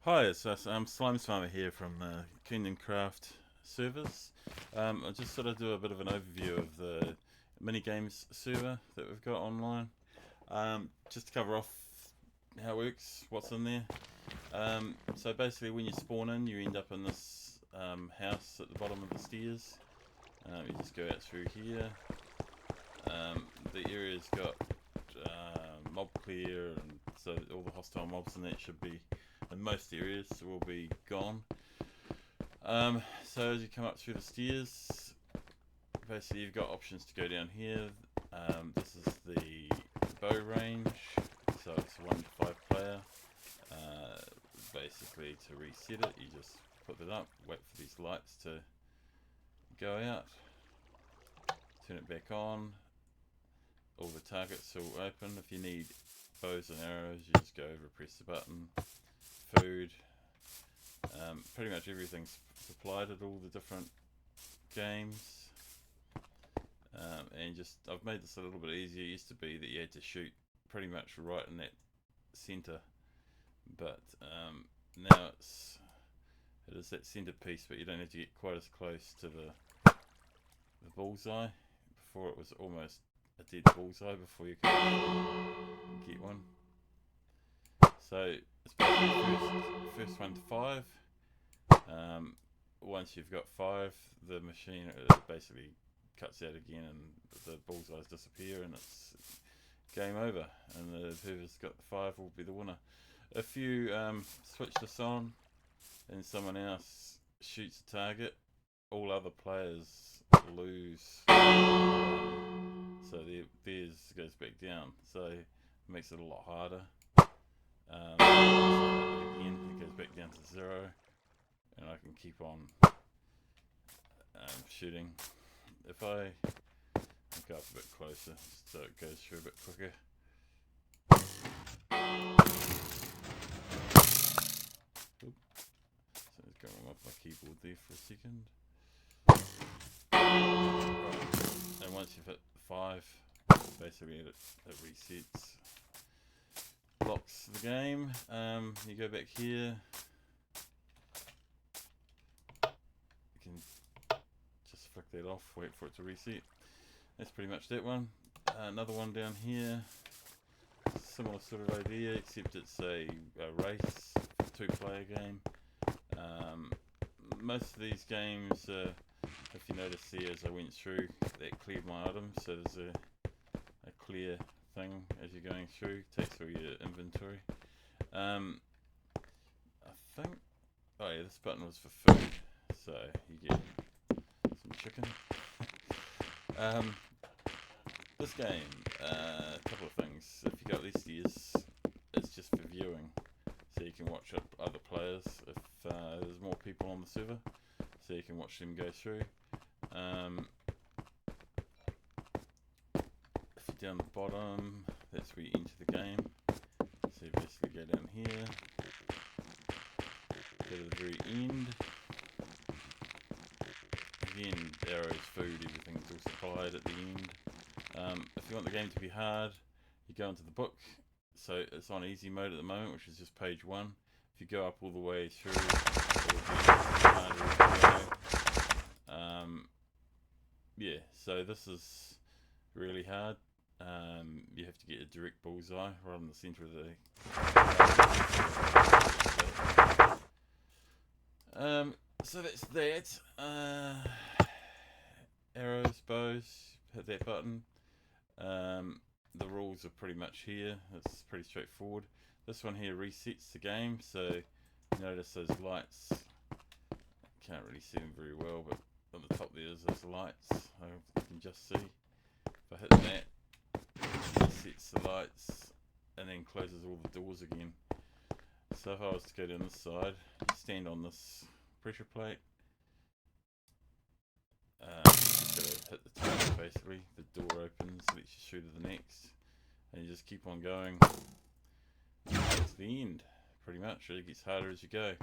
Hi, I'm Slimes Farmer here from KingdomCraft servers. I'll just sort of do a bit of an overview of the MiniGames server that we've got online. Just to cover off how it works, what's in there. So basically when you spawn in, you end up in this house at the bottom of the stairs. You just go out through here. The area's got mob clear, and so all the hostile mobs in that should be, in most areas, will be gone. So as you come up through the stairs, basically you've got options to go down here. This is the bow range, so it's 1 to 5 player. Basically to reset it, you just put it up, wait for these lights to go out, turn it back on, all the targets will open. If you need bows and arrows, you just go over, press the button. Food, pretty much everything's supplied at all the different games. And just I've made this a little bit easier. It used to be that you had to shoot pretty much right in that center, but now it is that center piece, but you don't have to get quite as close to the bullseye. Before it was almost a dead bullseye before you could get one. So it's basically first 1 to 5. Once you've got 5, the machine basically cuts out again, and the bullseyes disappear, and it's game over. And whoever's got the 5 will be the winner. If you switch this on and someone else shoots a target, all other players lose. So theirs goes back down. So it makes it a lot harder. Again, it goes back down to 0, and I can keep on shooting. If I go up a bit closer, so it goes through a bit quicker. Oop. So it's going off my keyboard there for a second. Right. And once you've hit 5, basically it resets. Locks the game. You go back here. You can just flick that off, wait for it to reset. That's pretty much that one. Another one down here. Similar sort of idea, except it's a race, 2-player game. Most of these games, if you notice here as I went through, that cleared my items, so there's a clear thing as you're going through, takes all your inventory. I think, oh yeah, this button was for food, so you get some chicken. This game, a couple of things. If you go up these stairs, it's just for viewing, so you can watch other players if there's more people on the server, so you can watch them go through. If you're down the bottom, that's where you enter the game. So you basically go down here, go to the very end. Again, arrows, food, everything's all supplied at the end. If you want the game to be hard, you go into the book. So it's on easy mode at the moment, which is just page 1. If you go up all the way through, it will be harder. Yeah, so this is really hard. You have to get a direct bullseye right in the center of the. So that's that. Arrows, bows, hit that button. The rules are pretty much here. It's pretty straightforward. This one here resets the game, so notice those lights. Can't really see them very well, but on the top there's those lights. You can just see. If I hit that, it sets the lights and then closes all the doors again. So if I was to go down this side, stand on this pressure plate. Just gotta hit the target basically. The door opens, lets you shoot to the next, and you just keep on going. That's the end, pretty much. It gets harder as you go.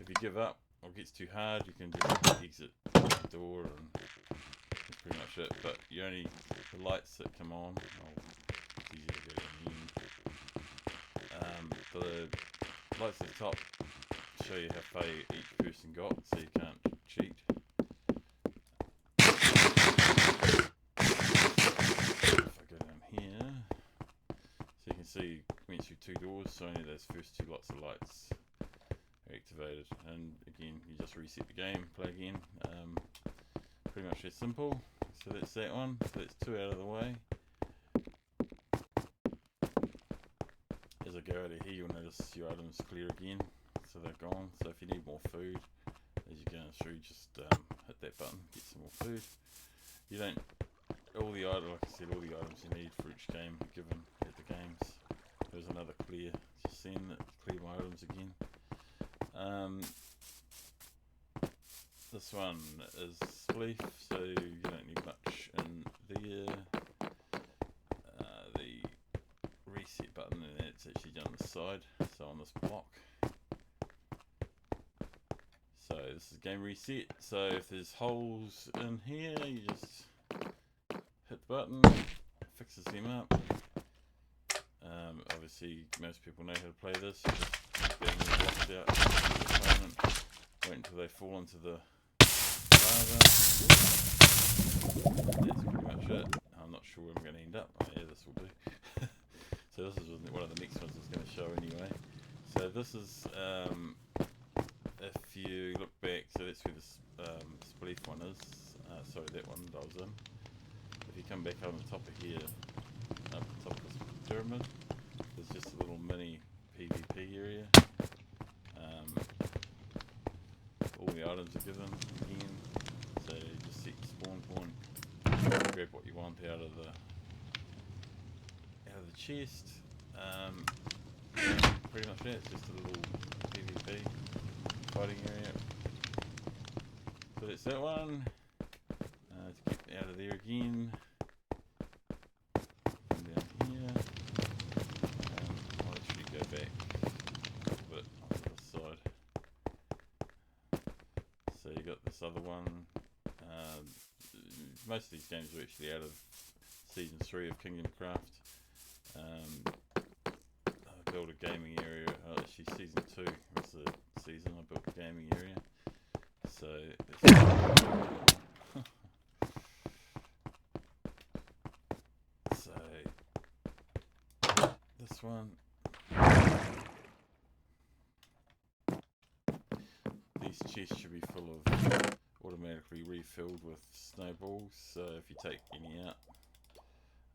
If you give up or it gets too hard, you can just exit the door, and that's pretty much it. But you only the lights that come on. It's easier to go down the end. The lights at the top show you how far each person got, so you can't cheat. If I go down here, so you can see went through 2 doors, so only those first 2 lots of lights are activated. And again, you just reset the game, play again. Pretty much that simple. So that's that one. So that's 2 out of the way. As I go out of here, you'll notice your items clear again, so they're gone. So if you need more food, as you're going through, just hit that button, get some more food. You don't, all the items, like I said, all the items you need for each game are given at the games. There's another clear, just seeing that clear my items again. This one is spleef, so you don't need much in there. The reset button, and it's actually down the side, so on this block. So this is game reset, so if there's holes in here, you just hit the button, fixes them up. Obviously most people know how to play this, you just bang the blocks out to the opponent, wait until they fall into the lava. That's pretty much it. I'm not sure where I'm going to end up. Oh yeah, this will do. So this is one of the next ones it's going to show anyway. So this is, if you look back, so that's where this spleef one is. Sorry, that one that I was in. If you come back on the top of here, up the top of this pyramid, there's just a little mini PvP area. All the items are given again, so you just set your spawn point, grab what you want out of the chest. Pretty much that, it's just a little PvP fighting area. So that's that one. To get out of there again, come down here. I'll actually go back a little bit onto this side. So you got this other one. Most of these games are actually out of season 3 of KingdomCraft. I built a gaming area. Actually, season 2 was the season I built a gaming area. So this one. These chests should be full of automatically refilled with snowballs. So if you take any out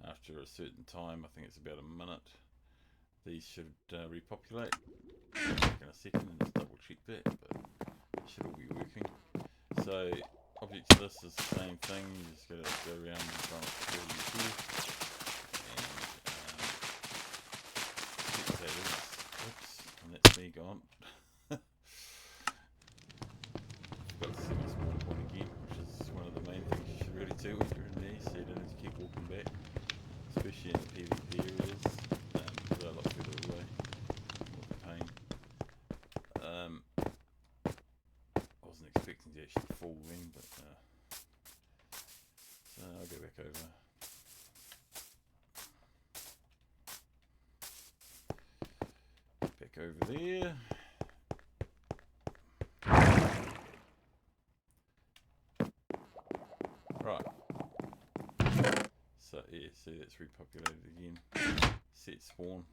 after a certain time, I think it's about a minute, these should repopulate. I'll check in a second and just double check that, but it should all be working. So object to this is the same thing, you just gotta go around and try and fill your chest. And that is, oops, and that's me gone. Forgot to see my spawn point again, which is one of the main things you should really do when you're in there, so you don't have to keep walking back, especially in the PvP areas, because they're a lot further away. What a pain. I wasn't expecting to actually fall in, but so I'll go back over. Back over there. Right. So yeah, see that's repopulated again. Set spawn.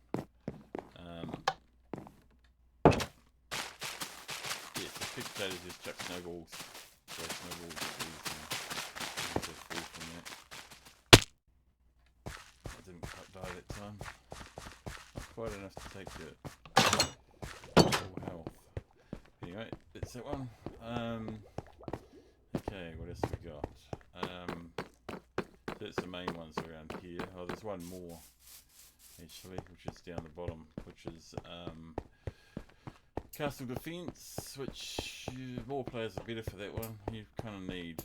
Yeah, so pick potatoes just chuck snowballs. So snowballs are easy. Just fall from that. I didn't quite die that time. Not quite enough to take your full health. Anyway, that's that one. Okay, what else we got? That's the main ones around here. Oh, there's one more actually, which is down the bottom, which is castle defense, which more players are better for that one. You kind of need,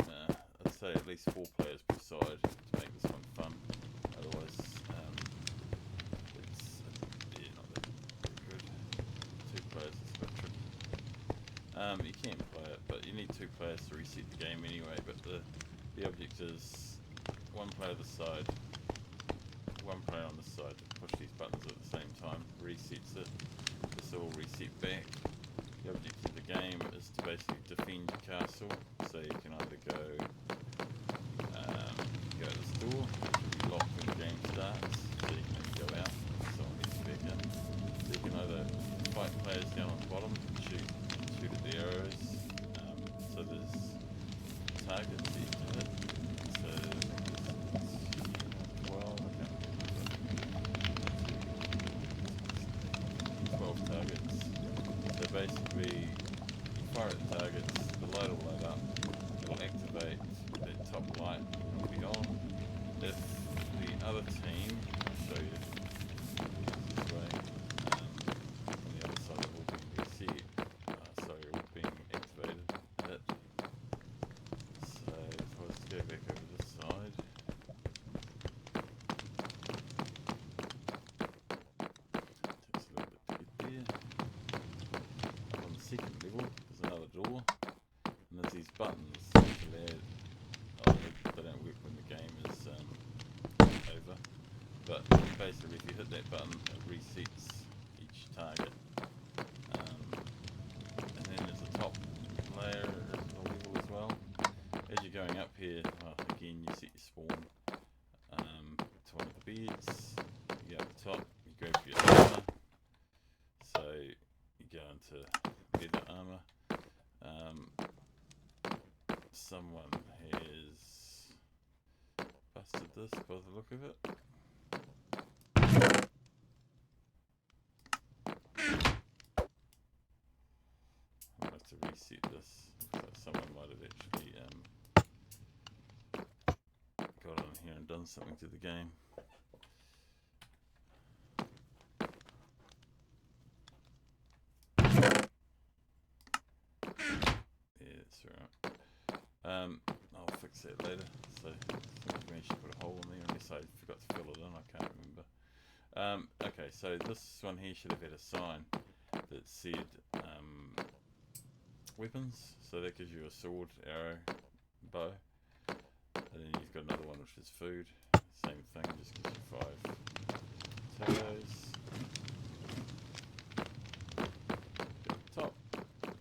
I'd say at least 4 players per side to make this one fun. Otherwise, it's not that good. 2 players is a bit tricky. You can play it, but you need 2 players to reset the game anyway. But the object is 1 player this side, 1 player on this side to push these buttons at the same time, resets it. This will reset back. the objective of the game is to basically defend your castle. So you can either go to the store, which will be locked when the game starts, so you can only go out if someone gets back in. So you can either fight players down on the bottom, shoot at the arrows. So there's targets that you can hit. So well, I can't remember. 12 targets. So basically, you fire at the targets, the light will light up, it'll activate that top light will be on. If the other team, I'll show you this way, on the other side of all being reset, sorry, all being activated, hit. So if I was to go back over this side, takes a little bit to get there. On the second level, there's another door, and there's these buttons which allow, they don't work when the game is over, but basically if you hit that button it resets each target, and then there's a top layer or level as well. As you're going up here, again you set your spawn to one of the beds, you go up the top, you go for your armour, so you go into leather armour. Someone has busted this by the look of it. I'll have to reset this, so someone might have actually got on here and done something to the game. Yeah, that's alright. I'll fix that later. So someone managed to put a hole in there, unless I forgot to fill it in, I can't remember. Okay, so this one here should have had a sign that said weapons, so that gives you a sword, arrow, bow, and then you've got another one which is food, same thing, just gives you 5 potatoes. Go to the top,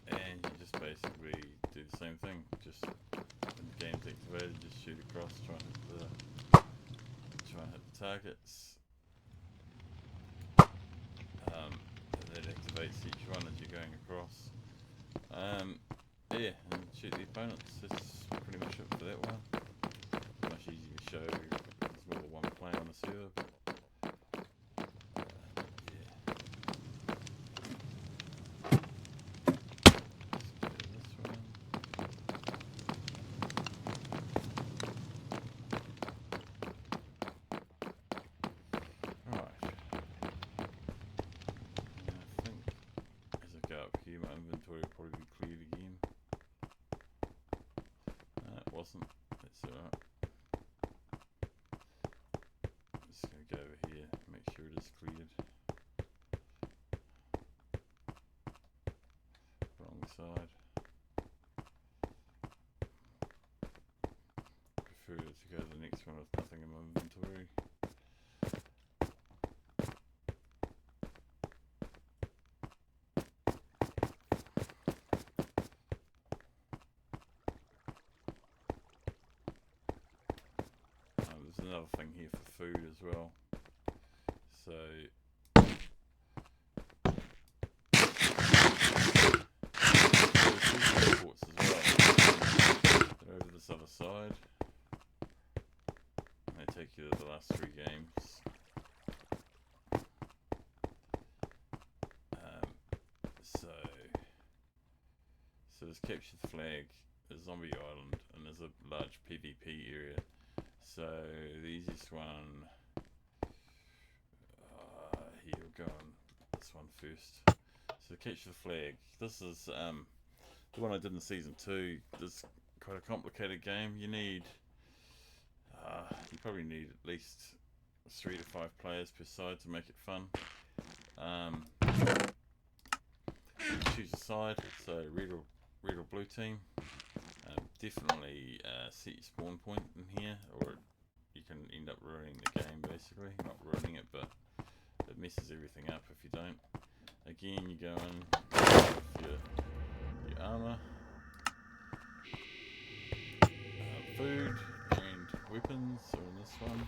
and you just basically do the same thing, just when the game's activated, just shoot across, try and hit the targets. And that activates each one as you're going across. Yeah, and shoot the opponents. That's pretty much it for that one. Much easier to show. There's more than one player on the server. Yeah. Let's go this one. Right. I think as I go up here, my inventory will probably be cleared again. It wasn't. That's alright. Just going to go over here, make sure it is cleared. Wrong side. Prefer to go to the next one with nothing in my inventory. There's another thing here for food as well. So reports as well. They're over this other side. They take you to the last 3 games. So there's capture the flag, there's zombie island, and there's a large PvP area. So the easiest one, here we'll go on this one first. So capture the flag. This is the one I did in season 2. This is quite a complicated game. You need, you probably need at least 3 to 5 players per side to make it fun. Choose a side, so red or blue team. Definitely set your spawn point in here, or you can end up ruining the game basically. Not ruining it, but it messes everything up if you don't. Again, you go in with your armor, food, and weapons are in this one.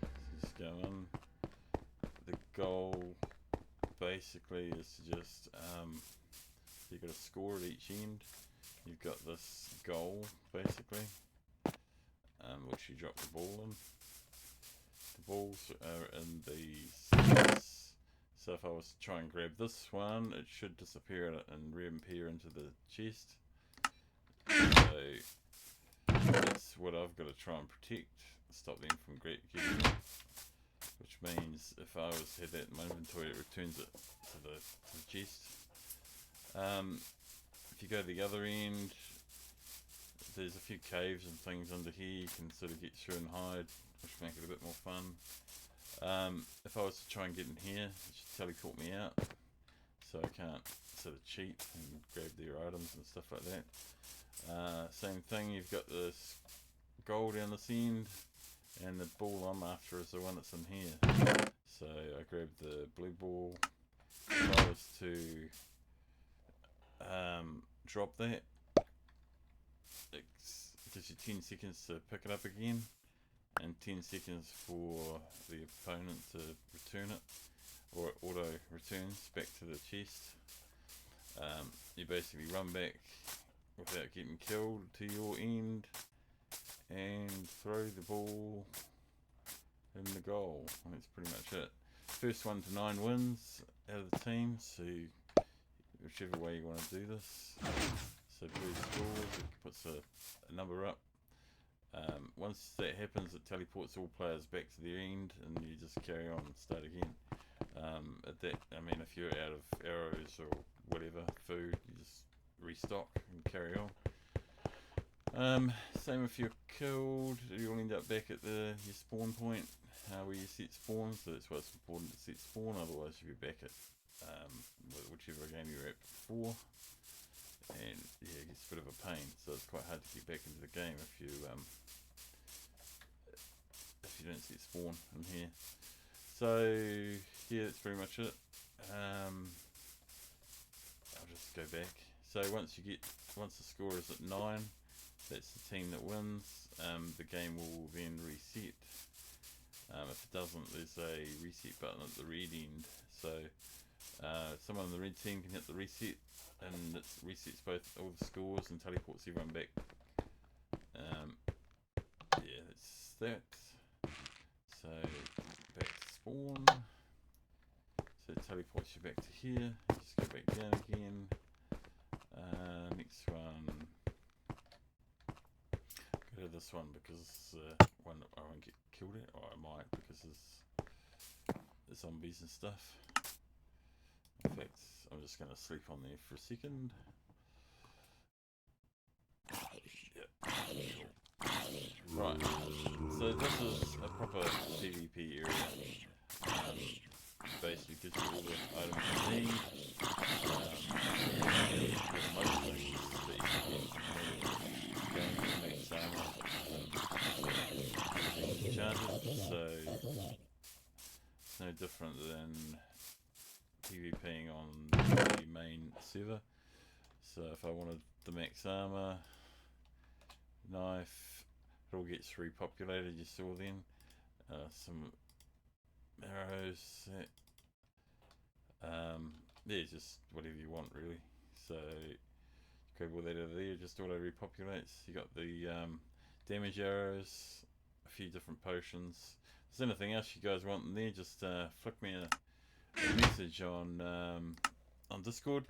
So just go in. The goal basically is to just you've got a score at each end. You've got this goal basically, which you drop the ball in. The balls are in these. So if I was to try and grab this one, it should disappear and reappear into the chest. So that's what I've got to try and protect, stop them from getting it. Which means if I was to have that in my inventory, it returns it to the chest. If you go to the other end, there's a few caves and things under here you can sort of get through and hide, which make it a bit more fun. If I was to try and get in here, it should teleport me out, so I can't sort of cheat and grab their items and stuff like that. Same thing, you've got this gold down this end, and the ball I'm after is the one that's in here. So I grab the blue ball. If I was to drop that, it gives you 10 seconds to pick it up again, and 10 seconds for the opponent to return it, or it auto returns back to the chest. You basically run back without getting killed to your end and throw the ball in the goal, and that's pretty much it. First 1 to 9 wins out of the team, so whichever way you want to do this. So blue scores, it puts a number up. Once that happens, it teleports all players back to their end, and you just carry on and start again. If you're out of arrows or whatever, food, you just restock and carry on. Same if you're killed, you'll end up back at your spawn point where you set spawn, so that's why it's important to set spawn, otherwise you'll be back at whichever game you were at before. And yeah, it gets a bit of a pain, so it's quite hard to get back into the game if you don't set spawn in here. So yeah, that's pretty much it. I'll just go back. So once the score is at 9, that's the team that wins. The game will then reset. If it doesn't, there's a reset button at the red end. So someone in the red team can hit the reset, and it resets all the scores and teleports everyone back. Yeah, that's that. So back to spawn. So it teleports you back to here. Just go back down again. Next one. Go to this one because one I won't get killed at, or I might because there's zombies and stuff. In fact, I'm just going to sleep on there for a second. Right, so this is a proper PvP area. Basically gives you all the items you need. Most things that you can get going to make charges, so it's no different than PvPing on the main server. So if I wanted the max armor, knife, it all gets repopulated, you saw then. Some arrows, yeah, just whatever you want really. So grab all that out of there, just auto repopulates. You got the damage arrows, a few different potions. If there's anything else you guys want in there, just flick me a message on Discord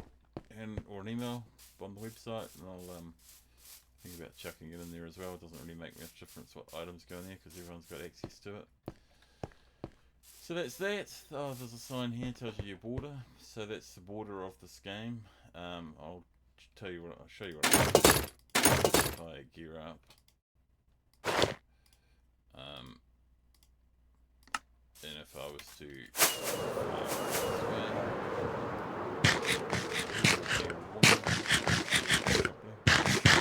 or an email on the website, and I'll think about chucking it in there as well. It doesn't really make much difference what items go in there because everyone's got access to it. So that's that. Oh, there's a sign here tells you your border. So that's the border of this game. I'll show you what I do if I gear up. And if I was to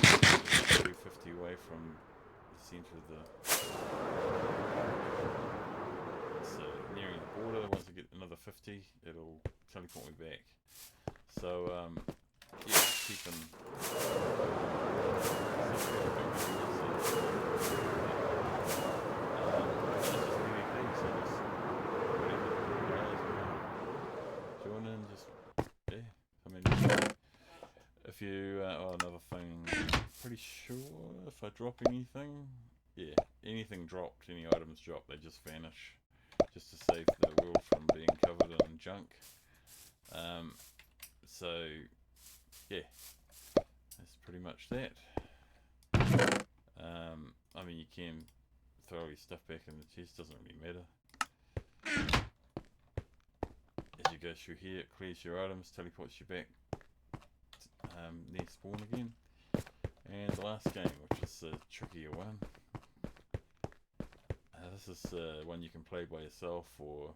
250 away from the centre of the. So nearing the border, once I get another 50, it'll teleport me back. So yeah, keeping. Join in, just yeah. I mean, if you oh, another thing. Pretty sure if I drop anything, yeah, anything dropped, any items dropped, they just vanish, just to save the world from being covered in junk. So yeah, that's pretty much that. I mean, you can throw your stuff back in the chest, doesn't really matter. As you go through here, it clears your items, teleports you back near spawn again. And the last game, which is a trickier one. This is one you can play by yourself or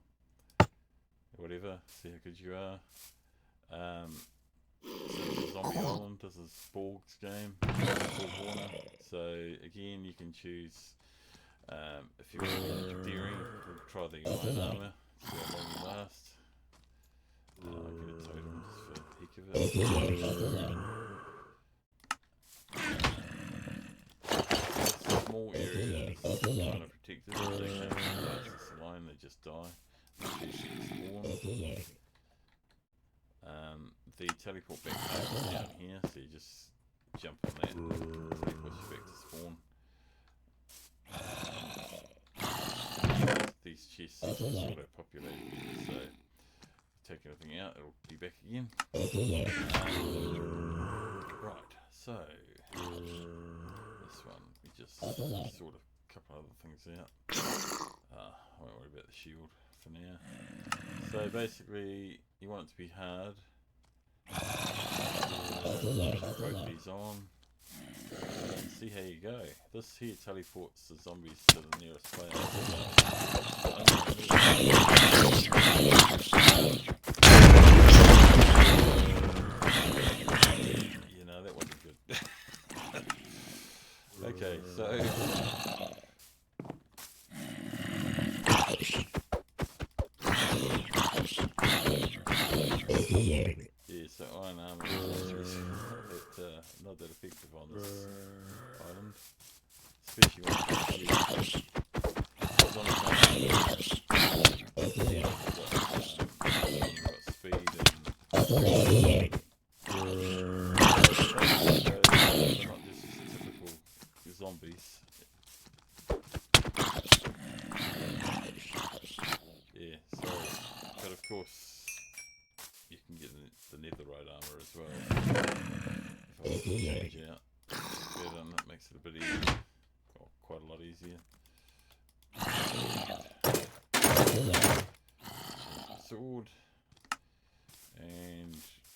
whatever, see how good you are. So this is Zombie Island, this is Borg's game, Borg Warner. So again, you can choose, if you want daring, try the iron armour, see how long you last. I'll get a totem just for the heck of it. Small areas kind of protected. If they can't access the line, they just die. The teleport back home is down here, so you just jump on that and teleports you back to spawn. These chests are auto populated, so if you take anything out, it'll be back again. Right, so this one, we just sort of a couple other things out. I won't worry about the shield for now. So basically, you want it to be hard. Break these on. And see how you go. This here teleports the zombies to the nearest player. You know, that wasn't good. Okay, so yeah, so iron armor is not that effective on this island, especially when you've got speed and zombies. Yeah, so, but of course, you can get the netherite armor as well. If I was to change out better, and that makes it a bit easier, or quite a lot easier. Sword, and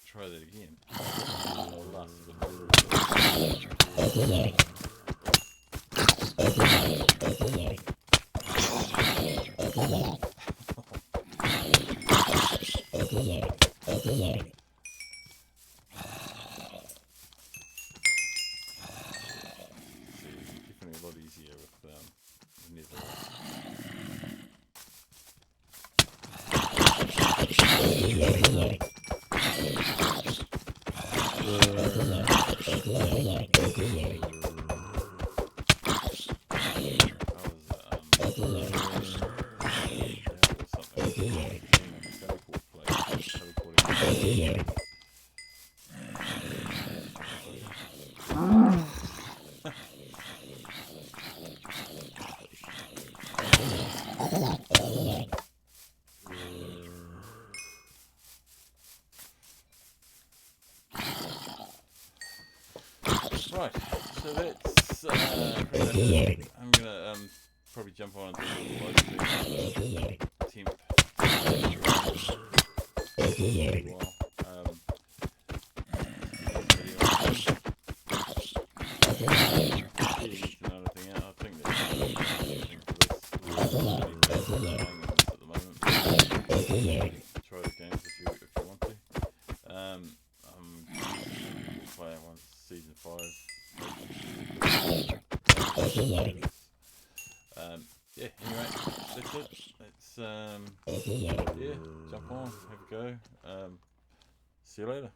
try that again. I'll last a bit longer. Definitely a lot easier with the netherite. Right, so that's I'm gonna probably jump on and do a live stream temp another thing out. I think that's everything for this. At the moment. Try the games if you want to. I'm playing once season 5. Yeah, anyway, that's it. It's yeah, jump on, have a go. See you later.